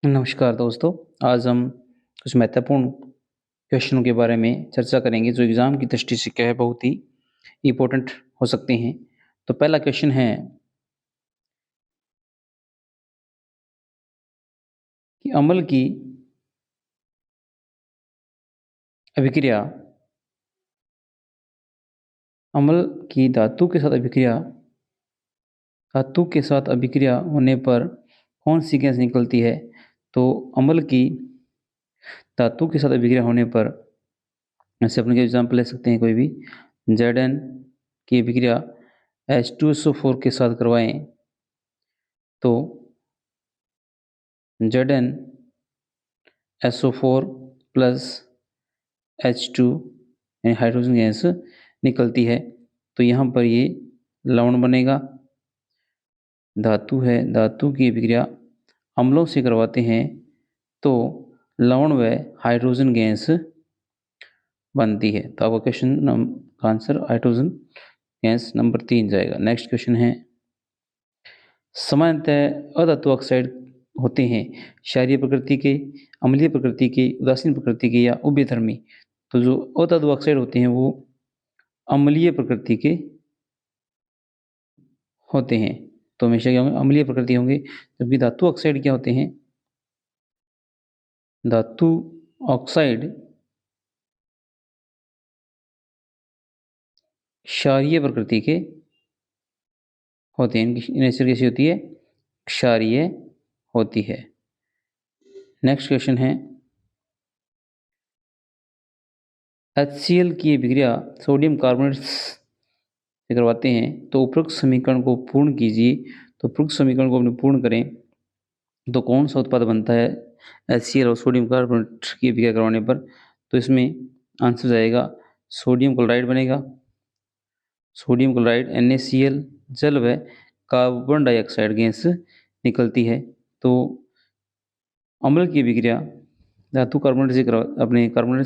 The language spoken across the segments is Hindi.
नमस्कार दोस्तों, आज हम कुछ महत्वपूर्ण क्वेश्चनों के बारे में चर्चा करेंगे जो एग्ज़ाम की दृष्टि से क्या है बहुत ही इम्पोर्टेंट हो सकते हैं। तो पहला क्वेश्चन है कि अभिक्रिया अम्ल की धातु के साथ अभिक्रिया होने पर कौन-सी गैस निकलती है? तो अम्ल की धातु के साथ अभिक्रिया होने पर ऐसे अपन के एग्ज़ाम्पल ले सकते हैं कोई भी Zn की अभिक्रिया H2SO4 के साथ करवाएँ तो ZnSO4 प्लस H2 यानी हाइड्रोजन गैस निकलती है। तो यहाँ पर ये लवण बनेगा। धातु है, धातु की अभिक्रिया अम्लों से करवाते हैं तो लवण व हाइड्रोजन गैस बनती है। तो आपका क्वेश्चन का आंसर हाइड्रोजन गैस नंबर 3 जाएगा। नेक्स्ट क्वेश्चन है, सामान्यतः अधातु ऑक्साइड होते हैं क्षारीय प्रकृति के, अम्लीय प्रकृति के, उदासीन प्रकृति के या उभयधर्मी। तो जो अधातु ऑक्साइड होते हैं वो अम्लीय प्रकृति के होते हैं। तो हमेशा क्या होंगे? अम्लीय प्रकृति होंगे। जबकि धातु ऑक्साइड क्या होते हैं? धातु ऑक्साइड क्षारीय प्रकृति के होते हैं। इनकी नेचर कैसी होती है? क्षारीय होती है। नेक्स्ट क्वेश्चन है, HCl की अभिक्रिया सोडियम कार्बोनेट से करवाते हैं तो उपरोक्त समीकरण को पूर्ण कीजिए। तो उपरोक्त समीकरण को अपने पूर्ण करें तो कौन सा उत्पाद बनता है HCl और सोडियम कार्बोनेट की अभिक्रिया करवाने पर? तो इसमें आंसर जाएगा सोडियम क्लोराइड बनेगा। सोडियम क्लोराइड NaCl जल व कार्बन डाइऑक्साइड गैस निकलती है। तो अम्ल की अभिक्रिया धातु कार्बोनेट से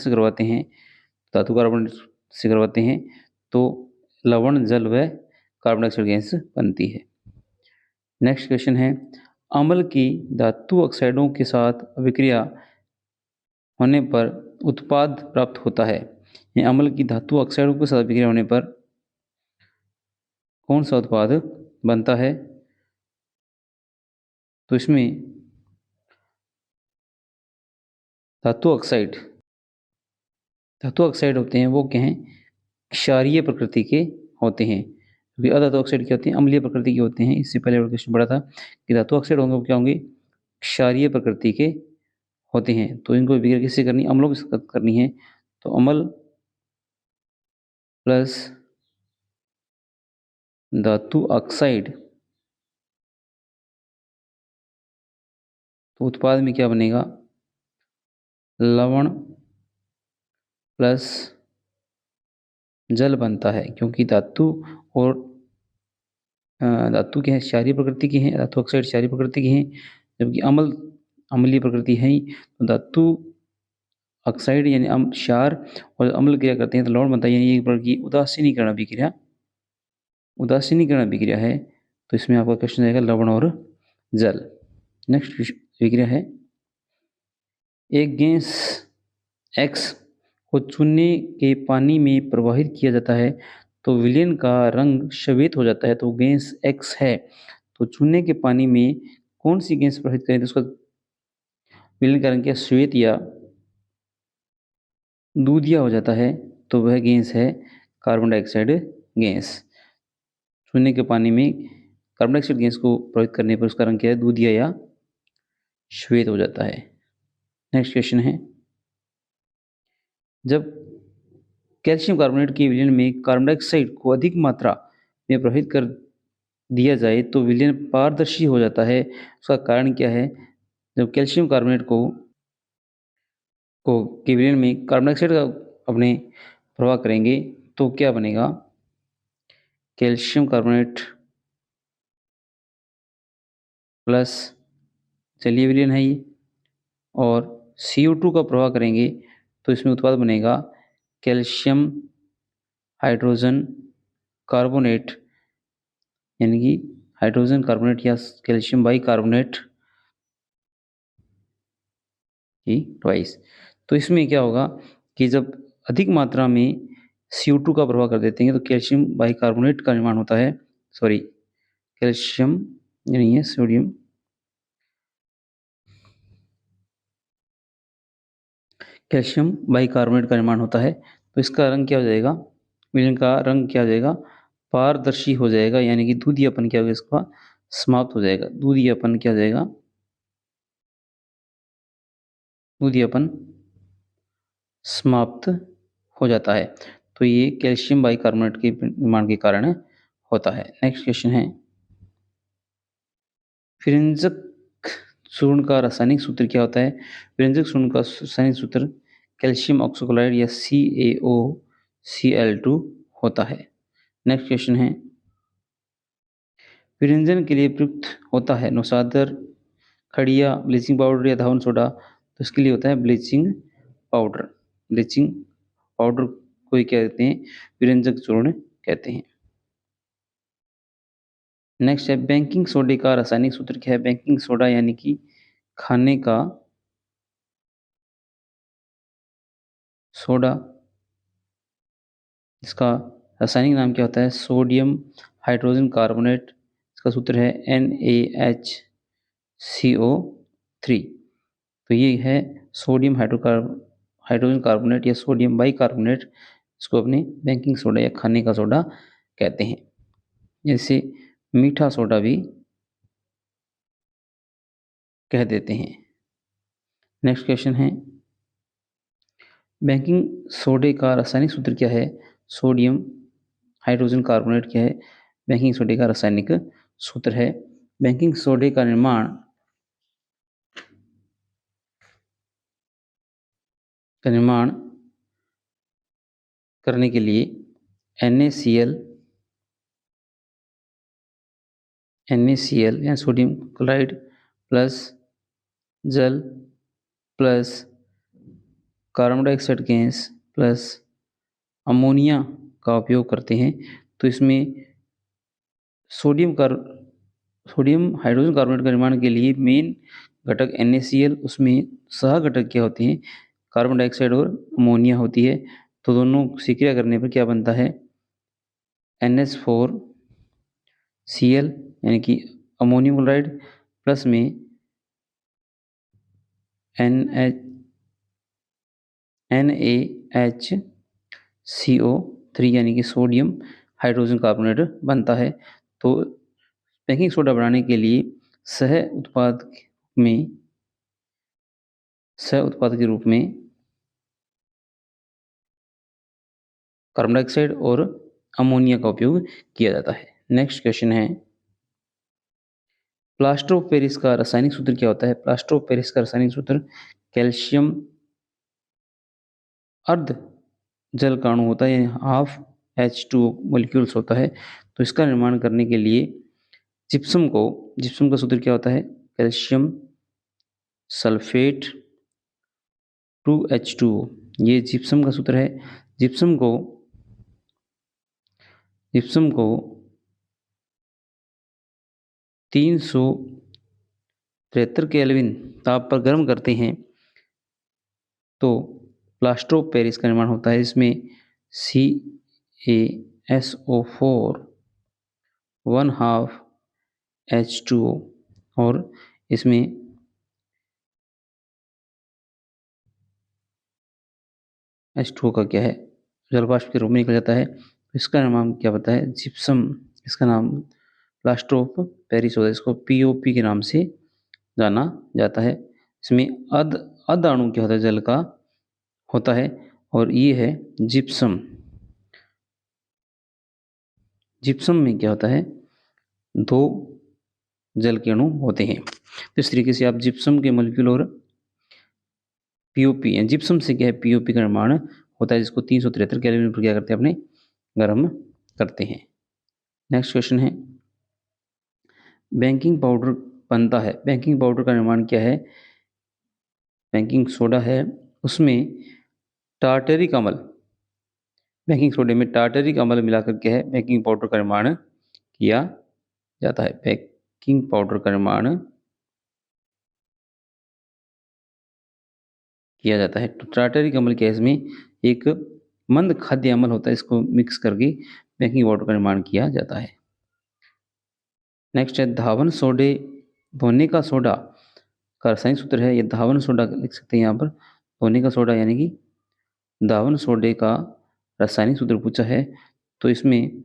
करवाते हैं, धातु कार्बोनेट से करवाते हैं तो लवण जल व कार्बन डाइऑक्साइड गैस बनती है। नेक्स्ट क्वेश्चन है, अम्ल की धातु ऑक्साइडों के साथ अभिक्रिया होने पर उत्पाद प्राप्त होता है। अम्ल की धातु ऑक्साइडों के साथ अभिक्रिया होने पर कौन सा उत्पाद बनता है? तो इसमें धातु ऑक्साइड होते हैं वो क्या हैं? क्षारीय प्रकृति के होते हैं। क्योंकि अधातु ऑक्साइड क्या होते हैं? अम्लीय प्रकृति के होते हैं। इससे पहले क्वेश्चन पढ़ा था कि धातु ऑक्साइड होंगे वो क्या होंगे? क्षारीय प्रकृति के होते हैं। तो इनको अभिक्रिया किससे करनी? अम्लों के साथ करनी है। तो अम्ल प्लस धातु ऑक्साइड तो उत्पाद में क्या बनेगा? लवण प्लस जल बनता है। क्योंकि धातु और धातु क्या है? क्षारीय प्रकृति की हैं, धातु ऑक्साइड क्षारीय प्रकृति की हैं, जबकि अम्लीय प्रकृति है ही। तो धातु ऑक्साइड यानी क्षार और अम्ल क्रिया करते हैं तो लवण बनता है, यानी एक प्रकार की उदासीनीकरण अभिक्रिया है। तो इसमें आपका क्वेश्चन आएगा लवण और जल। नेक्स्ट अभिक्रिया है, एक गैस X को चूने के पानी में प्रवाहित किया जाता है तो विलयन का रंग श्वेत हो जाता है। तो गैस X है तो चूने के पानी में कौन सी गैस प्रवाहित करें तो उसका विलयन का रंग क्या? श्वेत या दूधिया हो जाता है। तो वह गैस है कार्बन डाइऑक्साइड गैस। चूने के पानी में कार्बन डाइऑक्साइड गैस को प्रवाहित करने पर उसका रंग क्या है? दूधिया या श्वेत हो जाता है। नेक्स्ट क्वेश्चन है, जब कैल्शियम कार्बोनेट के विलयन में कार्बन डाइऑक्साइड को अधिक मात्रा में प्रवाहित कर दिया जाए तो विलयन पारदर्शी हो जाता है। उसका कारण क्या है? जब कैल्शियम कार्बोनेट के विलयन में कार्बन डाइऑक्साइड का अपने प्रवाह करेंगे तो क्या बनेगा? कैल्शियम कार्बोनेट प्लस जलीय विलयन है ये, और CO2 का प्रवाह करेंगे तो इसमें उत्पाद बनेगा कैल्शियम हाइड्रोजन कार्बोनेट, यानी कि हाइड्रोजन कार्बोनेट या कैल्शियम बाइकार्बोनेट की ट्वाइस। तो इसमें क्या होगा कि जब अधिक मात्रा में CO2 का प्रभाव कर देते हैं तो कैल्शियम बाइकार्बोनेट का निर्माण होता है, सॉरी कैल्शियम नहीं है, सोडियम कैल्शियम बाइकार्बोनेट का निर्माण होता है। तो इसका रंग क्या हो जाएगा, विलयन का रंग क्या हो जाएगा, पारदर्शी हो जाएगा, यानी कि दूधियापन क्या होगा, इसका समाप्त हो जाएगा। दूधियापन क्या हो जाएगा, दूधियापन समाप्त हो जाता है। तो ये कैल्शियम बाइकार्बोनेट के निर्माण के कारण होता है। नेक्स्ट क्वेश्चन है, विरंजक चूर्ण का रासायनिक सूत्र क्या होता है? विरंजक चूर्ण का रासायनिक सूत्र कैल्शियम ऑक्सोक्लोराइड या CaOCl2 होता है। नेक्स्ट क्वेश्चन है, विरंजन के लिए प्रयुक्त होता है नौशादर, खड़िया, ब्लीचिंग पाउडर या धावन सोडा? तो इसके लिए होता है ब्लीचिंग पाउडर। ब्लीचिंग पाउडर को ही क्या कहते हैं, विरंजक चूर्ण कहते हैं। नेक्स्ट है, बेकिंग सोडे का रासायनिक सूत्र क्या है? बेकिंग सोडा यानी कि खाने का सोडा, इसका रासायनिक नाम क्या होता है? Sodium hydrogen carbonate. इसका सूत्र है NaHCO3। तो ये है सोडियम हाइड्रोजन कार्बोनेट या सोडियम बाइकार्बोनेट, इसको अपने बेकिंग सोडा या खाने का सोडा कहते हैं। जैसे मीठा सोडा भी कह देते हैं। नेक्स्ट क्वेश्चन है, बेकिंग सोडे का रासायनिक सूत्र क्या है? सोडियम हाइड्रोजन कार्बोनेट क्या है? बेकिंग सोडे का रासायनिक सूत्र है। बेकिंग सोडे का निर्माण करने के लिए NaCl या सोडियम क्लोराइड प्लस जल plus carbon dioxide gas plus ammonia का उपयोग करते हैं। तो इसमें सोडियम हाइड्रोजन कार्बोनेट का निर्माण के लिए मेन घटक NaCl, उसमें सह घटक क्या होते हैं? कार्बन डाइऑक्साइड और अमोनिया होती है। तो दोनों से क्रिया करने पर क्या बनता है? NH4Cl यानी कि अमोनियम क्लोराइड प्लस में NaHCO3 यानी कि सोडियम हाइड्रोजन कार्बोनेट बनता है। तो बेकिंग सोडा बनाने के लिए सह उत्पाद के रूप में कार्बन डाइऑक्साइड और अमोनिया का उपयोग किया जाता है। नेक्स्ट क्वेश्चन है, प्लास्टर ऑफ पेरिस का रासायनिक सूत्र क्या होता है? प्लास्टर ऑफ पेरिस का रासायनिक सूत्र कैल्शियम अर्ध जल का अणु होता है, यानी हाफ H2O मॉलिक्यूल्स होता है। तो इसका निर्माण करने के लिए जिप्सम का सूत्र क्या होता है? कैल्शियम सल्फेट 2H2O, ये जिप्सम का सूत्र है। जिप्सम को 373 केल्विन ताप पर गर्म करते हैं तो प्लास्टर ऑफ पेरिस का निर्माण होता है। इसमें CaSO4 1/2 H2O और इसमें H2O का क्या है, जलवाष्प के रूप में निकल जाता है। इसका नाम क्या बताया है? जिप्सम। इसका नाम प्लास्टर ऑफ पेरिस होता है, इसको POP के नाम से जाना जाता है। इसमें अध अणु क्या होता है? जल का होता है और ये है जिप्सम। जिप्सम में क्या होता है? 2 जल के अणु होते हैं। तो इस तरीके से आप जिप्सम के मॉलिक्यूल और POP, जिप्सम से क्या है? POP का निर्माण होता है, जिसको 373 केल्विन पर क्या करते हैं? अपने गर्म करते हैं। नेक्स्ट क्वेश्चन है, बेकिंग पाउडर बनता है। बेकिंग पाउडर का निर्माण क्या है? बेकिंग सोडा है, उसमें टार्टरिक अम्ल, बेकिंग सोडे में टार्टरिक अम्ल मिलाकर क्या है? बेकिंग पाउडर का निर्माण किया जाता है। बेकिंग पाउडर का निर्माण किया जाता है। तो टारटरिक अम्ल क्या है, इसमें एक मंद खाद्य अम्ल होता है, इसको मिक्स करके बेकिंग पाउडर का निर्माण किया जाता है। नेक्स्ट है धावन सोडे, धोने का सोडा का रासायनिक सूत्र है, ये धावन सोडा लिख सकते हैं यहाँ पर, धोने का सोडा यानी कि धावन सोडे का रासायनिक सूत्र पूछा है, तो इसमें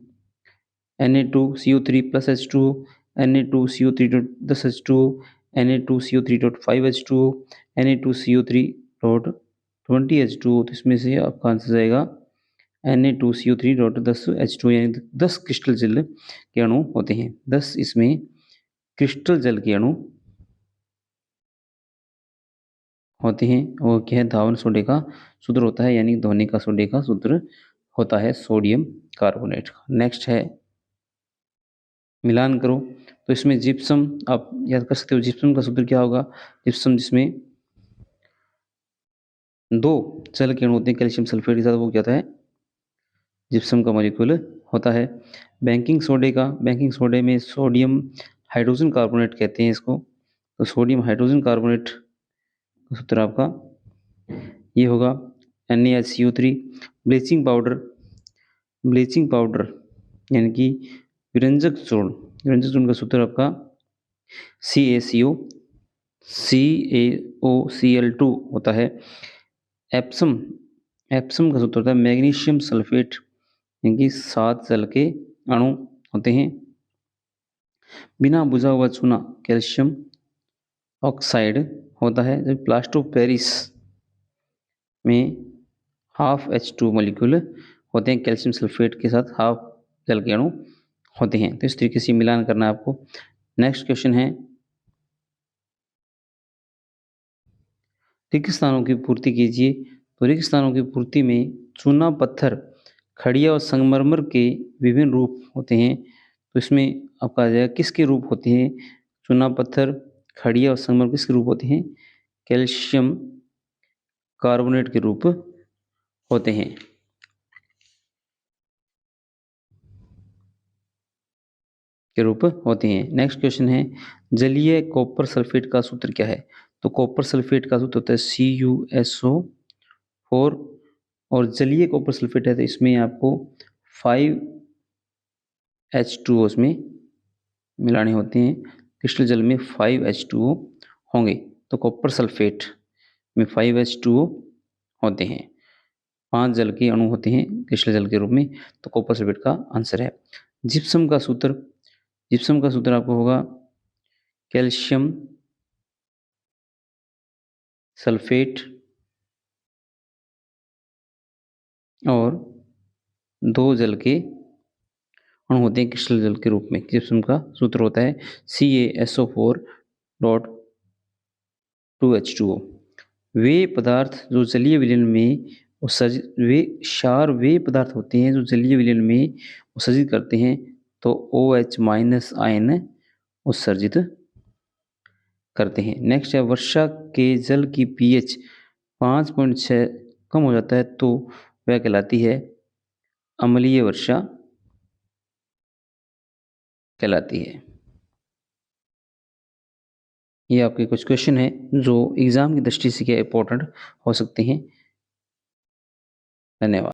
Na2CO3 plus H2, Na2CO3.10H2, Na2CO3.5H2, Na2CO3.20H2, तो इसमें से आपका आंसर जाएगा Na2CO3.10H2, यानी 10 क्रिस्टल जल के अणु होते हैं, 10 इसमें क्रिस्टल जल के अणु होते हैं। और क्या है, धावन सोडे का सूत्र होता है, यानी धोने का सोडे का सूत्र होता है सोडियम कार्बोनेट का। नेक्स्ट है मिलान करो, तो इसमें जिप्सम आप याद कर सकते हो, जिप्सम का सूत्र क्या होगा, जिप्सम जिसमें 2 जल के अणु होते हैं कैल्शियम सल्फेट के साथ, वो क्या होता है, जिप्सम का मॉलिक्यूल होता है। बेकिंग सोडे में सोडियम हाइड्रोजन कार्बोनेट कहते हैं इसको, तो सोडियम हाइड्रोजन कार्बोनेट का सूत्र आपका ये होगा NaHCO3। ब्लीचिंग पाउडर यानी कि विरंजक चूर्ण का सूत्र आपका CaCO2 होता है। एप्सम का सूत्र होता है मैग्नीशियम सल्फेट, यानी कि 7 जल के अणु होते हैं। बिना बुझा हुआ चूना कैल्शियम ऑक्साइड होता है। जब प्लास्टर ऑफ पेरिस में ½ H2 मॉलिक्यूल होते हैं कैल्शियम सल्फेट के साथ, हाफ जल के अणु होते हैं। तो इस तरीके से मिलान करना है आपको। नेक्स्ट क्वेश्चन है रिक्त स्थानों की पूर्ति कीजिए। तो रिक्त स्थानों की पूर्ति में चूना पत्थर, खड़िया और संगमरमर के विभिन्न रूप होते हैं। तो इसमें आपका आ जाएगा किसके रूप होते हैं, चूना पत्थर, खड़िया और संगमरमर किसके रूप होते हैं, कैल्शियम कार्बोनेट के रूप होते हैं। नेक्स्ट क्वेश्चन है जलीय कॉपर सल्फेट का सूत्र क्या है। तो कॉपर सल्फेट का सूत्र होता है CuSO4, और जलीय कॉपर सल्फेट है तो इसमें आपको 5H2O इसमें मिलाने होते हैं। क्रिस्टल जल में 5H2O होंगे, तो कॉपर सल्फेट में 5H2O होते हैं, 5 जल के अणु होते हैं क्रिस्टल जल के रूप में, तो कॉपर सल्फेट का आंसर है। जिप्सम का सूत्र आपको होगा कैल्शियम सल्फेट और 2 जल के अणु होते हैं क्रिस्टल जल के रूप में। जिप्सम का सूत्र होता है CaSO4.2H2O। वे पदार्थ जो जलीय विलयन में वे पदार्थ होते हैं जो जलीय विलयन में उत्सर्जित करते हैं, तो OH- आयन उत्सर्जित करते हैं। नेक्स्ट है वर्षा के जल की pH 5.6 कम हो जाता है तो वह कहलाती है अम्लीय वर्षा कहलाती है। ये आपके कुछ क्वेश्चन है जो एग्जाम की दृष्टि से क्या इंपॉर्टेंट हो सकते हैं। धन्यवाद।